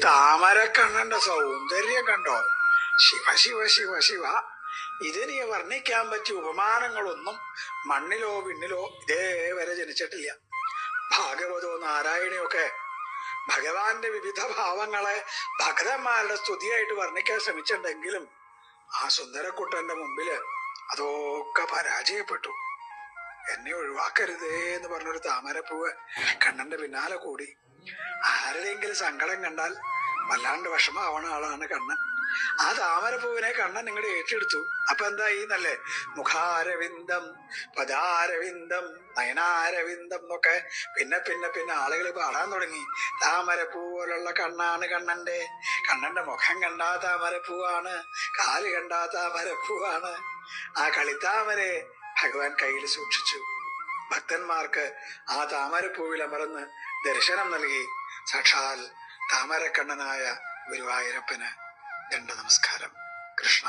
താമരക്കണ്ണന്റെ സൗന്ദര്യം കണ്ടോ? ശിവ ശിവ ശിവ ശിവ. ഇതിനെ വർണ്ണിക്കാൻ പറ്റിയ ഉപമാനങ്ങളൊന്നും മണ്ണിലോ വിണ്ണിലോ ഇതേവരെ ജനിച്ചിട്ടില്ല. ഭാഗവതോ നാരായണിയൊക്കെ ഭഗവാന്റെ വിവിധ ഭാവങ്ങളെ ഭക്തന്മാരുടെ സ്തുതിയായിട്ട് വർണ്ണിക്കാൻ ശ്രമിച്ചിട്ടുണ്ടെങ്കിലും ആ സുന്ദരക്കുട്ടന്റെ മുമ്പില് അതൊക്കെ പരാജയപ്പെട്ടു. എന്നെ ഒഴിവാക്കരുതേ എന്ന് പറഞ്ഞൊരു താമരപ്പൂവ് കണ്ണന്റെ പിന്നാലെ കൂടി. ആരുടെയെങ്കിലും സങ്കടം കണ്ടാൽ വല്ലാണ്ട് വിഷമാവണ ആളാണ് കണ്ണൻ. ആ താമരപ്പൂവിനെ കണ്ണൻ നിങ്ങളുടെ ഏറ്റെടുത്തു. അപ്പൊ എന്തായി എന്നല്ലേ? മുഖാരവിന്ദം, പദാരവിന്ദം, നയനാരവിന്ദം എന്നൊക്കെ പിന്നെ പിന്നെ പിന്നെ ആളുകൾ പാടാൻ തുടങ്ങി. താമരപ്പൂ പോലുള്ള കണ്ണാണ് കണ്ണന്റെ. കണ്ണന്റെ മുഖം കണ്ടാ താമരപ്പൂവാണ്, കാല് കണ്ടാ താമരപ്പൂവാണ്. ആ കളിത്താമരെ ഭഗവാൻ കയ്യിൽ സൂക്ഷിച്ചു. ഭക്തന്മാർക്ക് ആ താമരപ്പൂവിൽ അമർന്ന് ദർശനം നൽകി സാക്ഷാൽ താമരക്കണ്ണനായ ഗുരുവായൂരപ്പന് ദണ്ഡ നമസ്കാരം. കൃഷ്ണ.